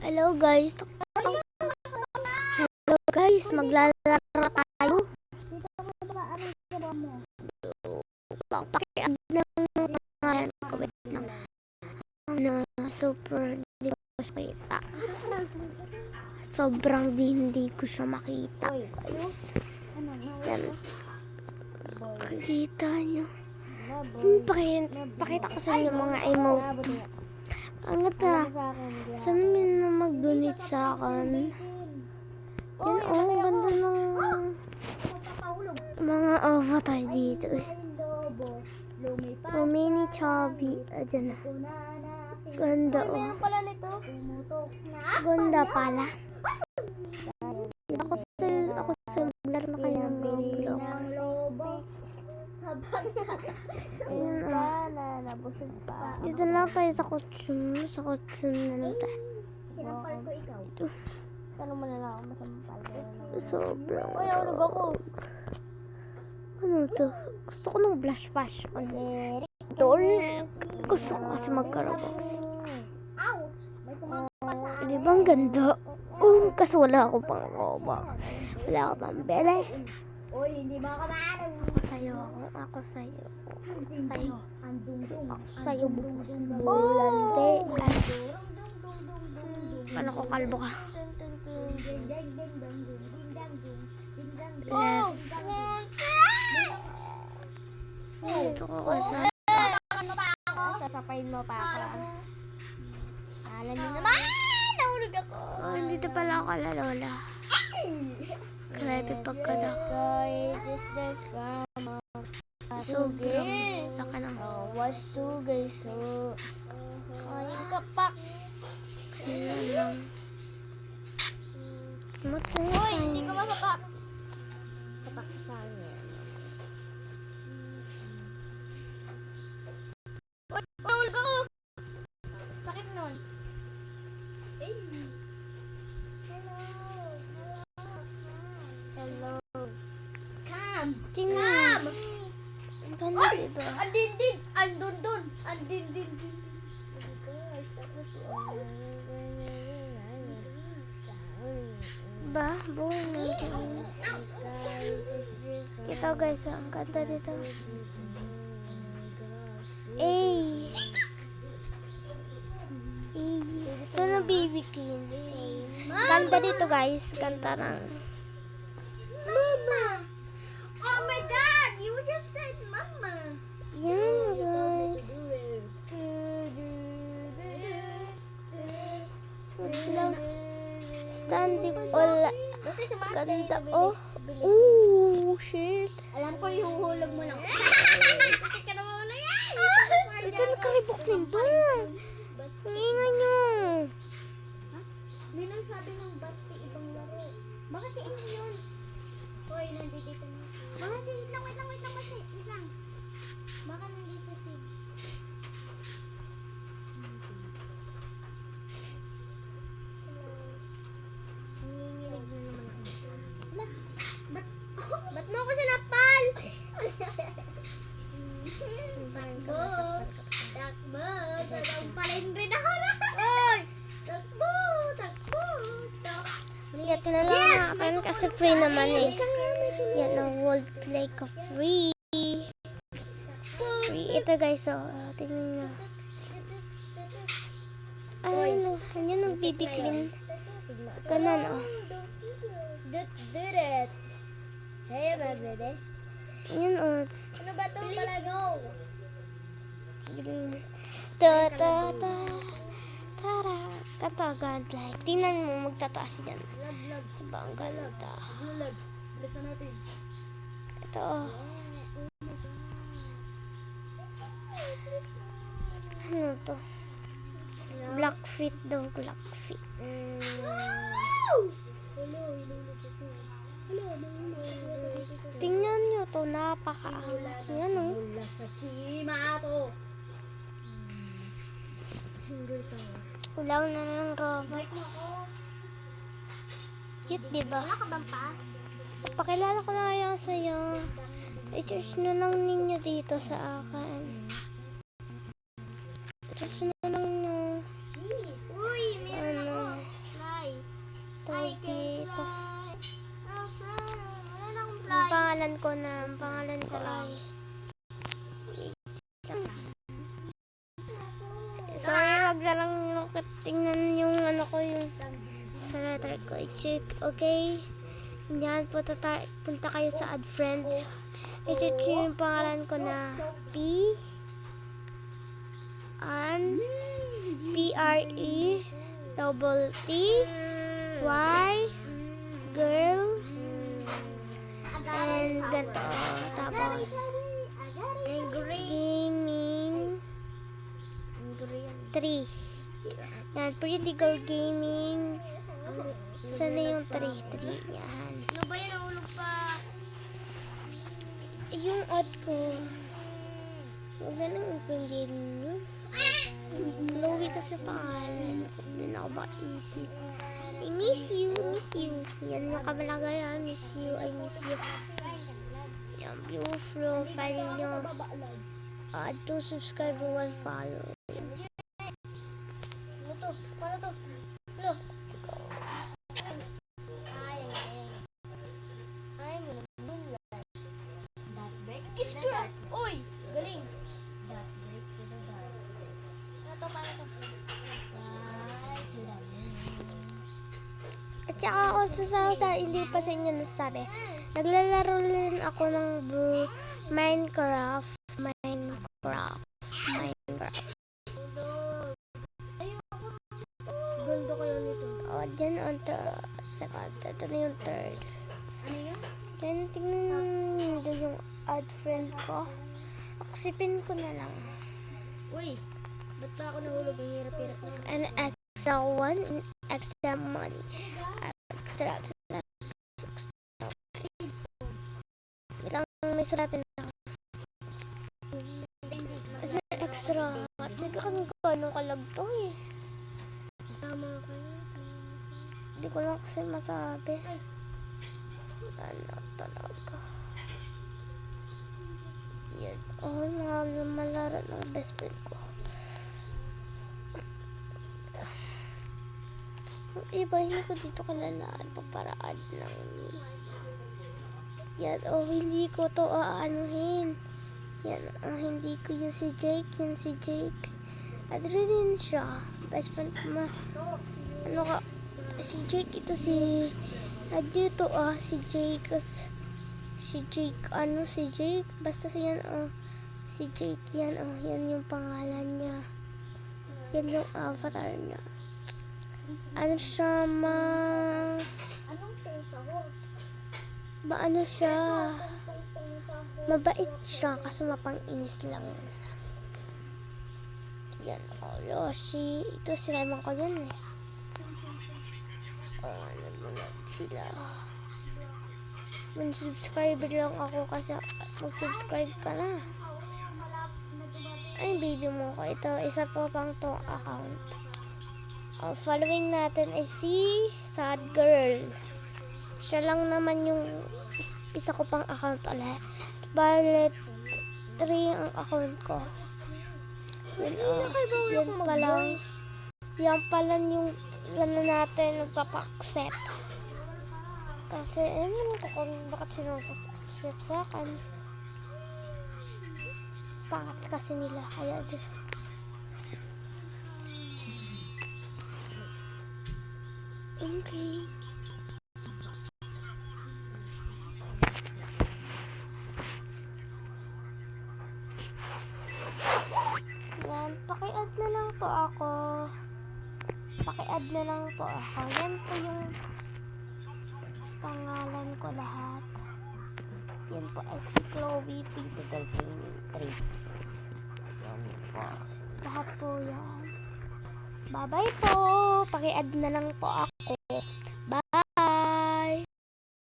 Hello guys. Hello guys, maglalaro tayo. Pakiab ng pangalan ko. Wait lang. Super di ko makita. Sobrang hindi ko siya makita guys. Yan. Kita nyo. Pakita ko sa inyo mga emote. Angat na. Saan na mag-donate sa akin? Yan ganda ng mga avatar dito eh. Mini chubby. Ayan na. Ganda Ganda pala. Ako celular na kayo ng Roblox. Nabusog pa. Dito lang tayo sa kutsum. Sa kutsum na lang tayo. Sinampal ko ikaw. Tanong mo na lang ako masampal. Sobrang. Uy, nahulog ako. Ano to? Gusto ko ng blush fashion. Tol. Gusto ko kasi magka-Roblox. Ouch! May sumampa sa akin. Di ba ang ganda? Kasi wala ako pang Roblox. Wala ako pang bele. Uy, hindi mo ako maaaring. Ako sa'yo. Andung-dung. Ako sa'yo bukas bulante. Paano ko kalbo ka? Gusto ko kasi. Sasapayin mo pa ako. Alam niyo naman! Nahulog ako. Dito pala ako lalola. Grabe pagkadak. Sobrang laki ng Wasugay so. Ayun ka pa. kanya lang. Matay. Uy, hindi ko mapapak. Kapak sa akin. Uy, nahulog ako. Sakit nun. Hey. Hello. Come. Tingnan. Ang ganda diba? Andindin. Andundun. Andindin. Ba? Buong natin. Ito guys, ang ganda dito. Ito na baby clean. Ganda dito guys. Ganda ng Mama. Oh my God. You just said mama. yan guys. Lang. Standing all. Ganda. Shit. Alam ko ihuhulog mo lang. Bakit ka naman ulo yan? Ito nakaribok din doon. Ang ingay nyo. May nagsabi ng basti ibang laro. Baka si Amy yun. Hoy, nandito na. Baka wait lang kasi. Wait lang. Baka nandito si... Nanginginig na naman ako. Ba't mo ako sinapal? Takbo. Tampalin rin ako na. Oy! Takbo. Get na lang natin kasi free naman eh. Yan ang world like a free. Ito guys, tingnan nyo. Yan ang baby clean. Ganon Did it. Hey, baby. Yan Ano ba ito? Palagaw. Tara. Kata godlike. Tingnan mo, magtataas yan. Lag. Diba ang ganda? Lag. Bilisan natin. Ito Ano to? Black feet daw, black feet. Tingnan nyo to, napakaangas niya, no? Mula sa sima to. Ulaw na ng robot. Cute, diba? Wala ka bang pa? Pakilala ko na kaya sa'yo. I-search na lang ninyo dito sa akin. I-search na lang nyo. Jeez. pangalan ko na. Ang pangalan ko ay... Sorry, wag na lang tingnan yung ano ko, yung sa letter ko. I-check, okay? Yan, punta kayo sa add friend. I-check yung pangalan ko na P-R-E-T-T-Y girl and ganito. Tapos gaming 3. Yan, Pretty Girl Gaming. Sana yung 3 yan. Ano ba yun? Nahulog pa. Yung ad ko. Huwag na lang ipinggin nyo. Chloe kasi pangalan ko. Hindi na ako makaisip. I miss you, miss you. Yan yung kamalagayan. Miss you, I miss you. Yan, beautiful profile nyo. Add to subscriber, 1 follow. Ano to? Paano to? Ano? Ay, mo bulay. That breaks kiss ka! Uy! Galing! That breaks to the dark. Ano to? Paano to? Right to the moon. At saka ako sa hindi pa sa inyo nasabi. Naglalaro rin ako ng Minecraft. Gundo kayo nito. O, dyan on the second. Ito na yung third. Ano yun? Yan, tingnan nyo yung add friend ko. Aksipin ko na lang. Uy! Ba't pa ako nahulog? Ang hirap-hirap na. An extra 1, extra money. Extra. May suratin na ako. Extra. Sige kung gano'ng kalag to eh. Tama kayo. Hindi ko lang kasi masabi. Ano talaga. Yan. Oh, mga malaro ng best friend ko. Yung iba, hindi ko dito kalalaan. Paparaan lang ni. Yan. Oh, hindi ko to aanuhin. Yan. Hindi ko yun si Jake. Yan si Jake. At rin siya. Best friend ko ano ka. Si Jake ito si ito si Jake si Jake basta siya si Jake yan yan yung pangalan niya, yan yung avatar niya. Ano siya Anong face ako? ano siya, mabait siya kaso mapang-inis lang yan. Yoshi ito sila naman ko yan eh. Nag-vlog sila. Mag-subscriber lang ako kasi mag-subscribe ka na. Ay, baby mo ko. Ito, isa po pang tong account. Following natin ay si Sad Girl. Siya lang naman yung isa ko pang account ulit. Violet 3 ang account ko. Yan pala. Yan pala yung gano'n natin nagpapa-accept. Kasi, ewan ko kung bakit sila nagpapa-accept sa akin. Pangat kasi nila, kaya di. Okay. Yan, paki-add na lang po ako. Paki-add na lang po ako. Yan po yung pangalan ko lahat. Yan po, ST Chloe, Pretty Girl Gaming 3. Yan po. Lahat po yan. Bye-bye po. Paki-add na lang po ako.